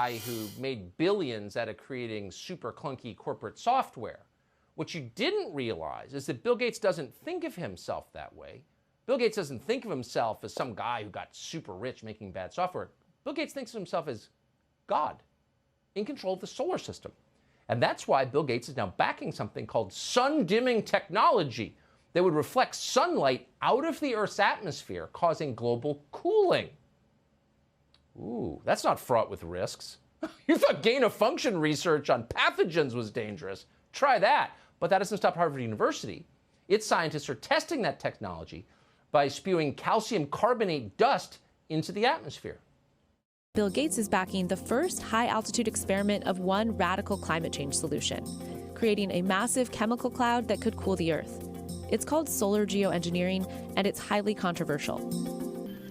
guy who made billions out of creating super clunky corporate software. What you didn't realize is that Bill Gates doesn't think of himself that way. Bill Gates doesn't think of himself as some guy who got super rich making bad software. Bill Gates thinks of himself as God in control of the solar system. And that's why Bill Gates is now backing something called sun-dimming technology that would reflect sunlight out of the Earth's atmosphere, causing global cooling. Ooh, that's not fraught with risks. You thought gain-of-function research on pathogens was dangerous. Try that. But that doesn't stop Harvard University. Its scientists are testing that technology by spewing calcium carbonate dust into the atmosphere. Bill Gates is backing the first high-altitude experiment of one radical climate change solution, creating a massive chemical cloud that could cool the Earth. It's called solar geoengineering, and it's highly controversial.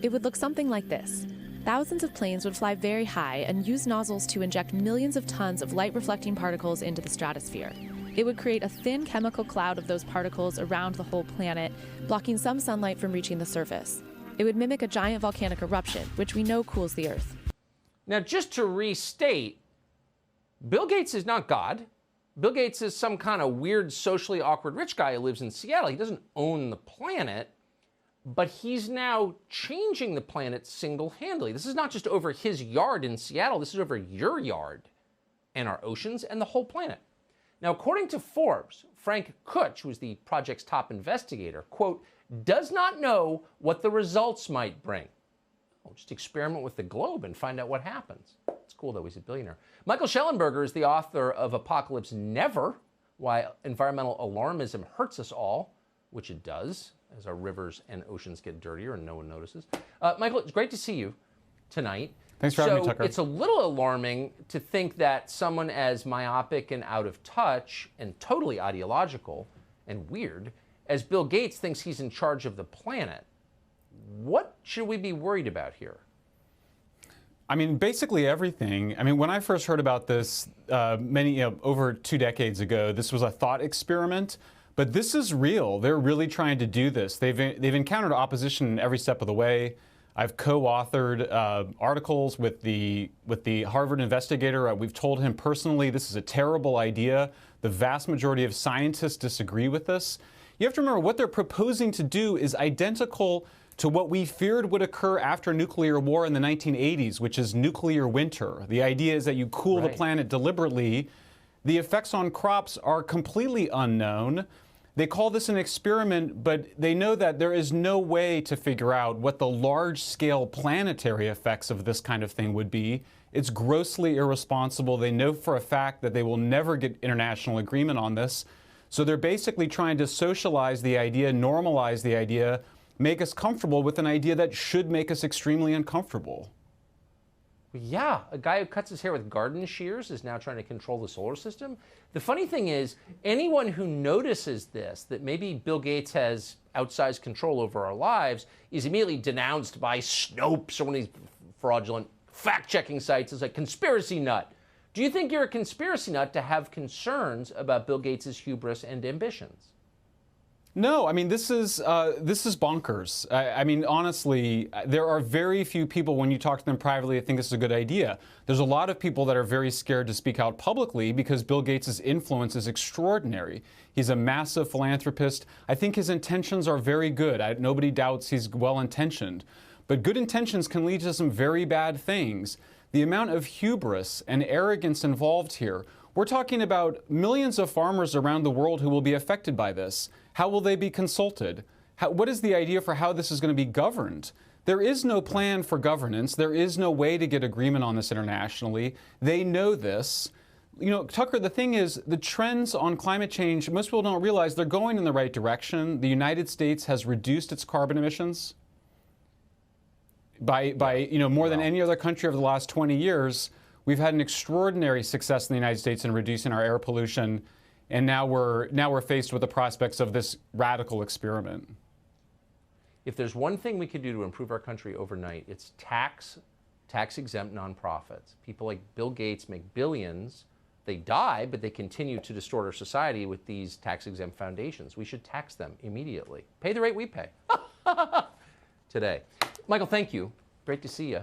It would look something like this. Thousands of planes would fly very high and use nozzles to inject millions of tons of light-reflecting particles into the stratosphere. It would create a thin chemical cloud of those particles around the whole planet, blocking some sunlight from reaching the surface. It would mimic a giant volcanic eruption, which we know cools the Earth. Now, just to restate, Bill Gates is not God. Bill Gates is some kind of weird, socially awkward rich guy who lives in Seattle. He doesn't own the planet, but he's now changing the planet single-handedly. This is not just over his yard in Seattle. This is over your yard and our oceans and the whole planet. Now, according to Forbes, Frank Kutch, who is the project's top investigator, quote, does not know what the results might bring. Well, just experiment with the globe and find out what happens. It's cool, though. He's a billionaire. Michael Schellenberger is the author of Apocalypse Never, Why Environmental Alarmism Hurts Us All, which it does, as our rivers and oceans get dirtier and no one notices. Michael, it's great to see you tonight. Thanks for having me, Tucker. It's a little alarming to think that someone as myopic and out of touch and totally ideological and weird as Bill Gates thinks he's in charge of the planet. What should we be worried about here? I mean, basically everything. I mean, when I first heard about this over 2 decades ago, this was a thought experiment. But this is real. They're really trying to do this. They've encountered opposition every step of the way. I've co-authored articles with the Harvard investigator. We've told him personally this is a terrible idea. The vast majority of scientists disagree with this. You have to remember what they're proposing to do is identical to what we feared would occur after nuclear war in the 1980s, which is nuclear winter. The idea is that you cool the planet deliberately. The effects on crops are completely unknown. They call this an experiment, but they know that there is no way to figure out what the large-scale planetary effects of this kind of thing would be. It's grossly irresponsible. They know for a fact that they will never get international agreement on this. So they're basically trying to socialize the idea, normalize the idea, make us comfortable with an idea that should make us extremely uncomfortable. Yeah, a guy who cuts his hair with garden shears is now trying to control the solar system. The funny thing is, anyone who notices this, that maybe Bill Gates has outsized control over our lives, is immediately denounced by Snopes or one of these fraudulent fact-checking sites as a conspiracy nut. Do you think you're a conspiracy nut to have concerns about Bill Gates' hubris and ambitions? No, I mean, this is bonkers. I mean, honestly, there are very few people, when you talk to them privately, that think this is a good idea. There's a lot of people that are very scared to speak out publicly because Bill Gates' influence is extraordinary. He's a massive philanthropist. I think his intentions are very good. Nobody doubts he's well-intentioned. But good intentions can lead to some very bad things. The amount of hubris and arrogance involved here. We're talking about millions of farmers around the world who will be affected by this. How will they be consulted? What is the idea for how this is going to be governed? There is no plan for governance. There is no way to get agreement on this internationally. They know this. You know, Tucker, the thing is, the trends on climate change, most people don't realize they're going in the right direction. The United States has reduced its carbon emissions by more than any other country over the last 20 years. We've had an extraordinary success in the United States in reducing our air pollution, and now we're faced with the prospects of this radical experiment. If there's one thing we could do to improve our country overnight, it's tax-exempt nonprofits. People like Bill Gates make billions. They die, but they continue to distort our society with these tax-exempt foundations. We should tax them immediately. Pay the rate we pay today. Michael, thank you. Great to see you.